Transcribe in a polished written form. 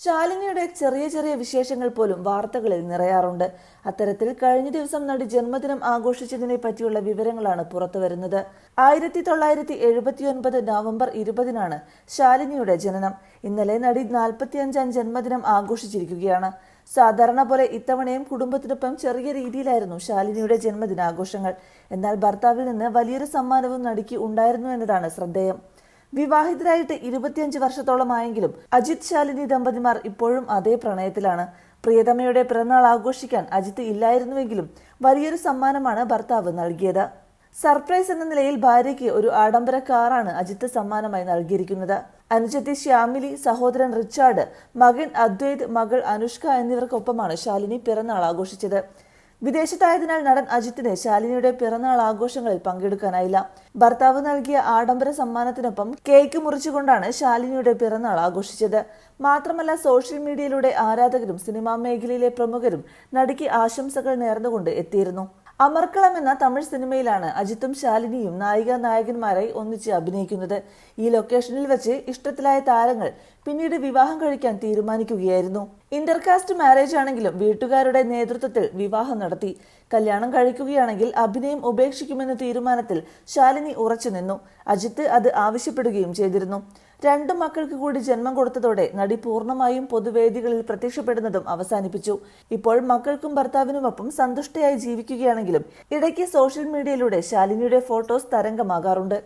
ശാലിനിയുടെ ചെറിയ ചെറിയ വിശേഷങ്ങൾ പോലും വാർത്തകളിൽ നിറയാറുണ്ട്. അത്തരത്തിൽ കഴിഞ്ഞ ദിവസം നടി ജന്മദിനം ആഘോഷിച്ചതിനെ പറ്റിയുള്ള വിവരങ്ങളാണ് പുറത്തുവരുന്നത്. 1979 നവംബർ 20 ശാലിനിയുടെ ജനനം. ഇന്നലെ നടി 45ാം ജന്മദിനം ആഘോഷിച്ചിരിക്കുകയാണ്. സാധാരണ പോലെ ഇത്തവണയും കുടുംബത്തിനൊപ്പം ചെറിയ രീതിയിലായിരുന്നു ശാലിനിയുടെ ജന്മദിനാഘോഷങ്ങൾ. എന്നാൽ ഭർത്താവിൽ നിന്ന് വലിയൊരു സമ്മാനവും നടിക്ക് ഉണ്ടായിരുന്നു എന്നതാണ് ശ്രദ്ധേയം. വിവാഹിതരായിട്ട് 25 വർഷത്തോളമായെങ്കിലും അജിത് ശാലിനി ദമ്പതിമാർ ഇപ്പോഴും അതേ പ്രണയത്തിലാണ്. പ്രിയതമയുടെ പിറന്നാൾ ആഘോഷിക്കാൻ അജിത്ത് ഇല്ലായിരുന്നുവെങ്കിലും വലിയൊരു സമ്മാനമാണ് ഭർത്താവ് നൽകിയത്. സർപ്രൈസ് എന്ന നിലയിൽ ഭാര്യയ്ക്ക് ഒരു ആഡംബര കാറാണ് അജിത്ത് സമ്മാനമായി നൽകിയിരിക്കുന്നത്. അനുജത്തി ശ്യാമിലി, സഹോദരൻ റിച്ചാർഡ്, മകൻ അദ്വൈത്, മകൾ അനുഷ്ക എന്നിവർക്കൊപ്പമാണ് ശാലിനി പിറന്നാൾ ആഘോഷിച്ചത്. വിദേശത്തായതിനാൽ നടൻ അജിത്തിന് ശാലിനിയുടെ പിറന്നാൾ ആഘോഷങ്ങളിൽ പങ്കെടുക്കാനായില്ല. ഭർത്താവ് നൽകിയ ആഡംബര സമ്മാനത്തിനൊപ്പം കേക്ക് മുറിച്ചുകൊണ്ടാണ് ശാലിനിയുടെ പിറന്നാൾ ആഘോഷിച്ചത്. മാത്രമല്ല, സോഷ്യൽ മീഡിയയിലൂടെ ആരാധകരും സിനിമാ മേഖലയിലെ പ്രമുഖരും നടിക്ക് ആശംസകൾ നേർന്നുകൊണ്ട് എത്തിയിരുന്നു. അമർക്കളം എന്ന തമിഴ് സിനിമയിലാണ് അജിത്തും ശാലിനിയും നായികനായകന്മാരായി ഒന്നിച്ച് അഭിനയിക്കുന്നത്. ഈ ലൊക്കേഷനിൽ വെച്ച് ഇഷ്ടത്തിലായ താരങ്ങൾ പിന്നീട് വിവാഹം കഴിക്കാൻ തീരുമാനിക്കുകയായിരുന്നു. ഇന്റർകാസ്റ്റ് മാരേജ് ആണെങ്കിലും വീട്ടുകാരുടെ നേതൃത്വത്തിൽ വിവാഹം നടത്തി. കല്യാണം കഴിക്കുകയാണെങ്കിൽ അഭിനയം ഉപേക്ഷിക്കുമെന്ന തീരുമാനത്തിൽ ശാലിനി ഉറച്ചു നിന്നു. അജിത്ത് അത് ആവശ്യപ്പെടുകയും ചെയ്തിരുന്നു. 2 മക്കൾക്ക് കൂടി ജന്മം കൊടുത്തതോടെ നടി പൂർണ്ണമായും പൊതുവേദികളിൽ പ്രത്യക്ഷപ്പെടുന്നതും അവസാനിപ്പിച്ചു. ഇപ്പോൾ മക്കൾക്കും ഭർത്താവിനുമൊപ്പം സന്തുഷ്ടയായി ജീവിക്കുകയാണെങ്കിലും ഇടയ്ക്ക് സോഷ്യൽ മീഡിയയിലൂടെ ശാലിനിയുടെ ഫോട്ടോസ് തരംഗമാകാറുണ്ട്.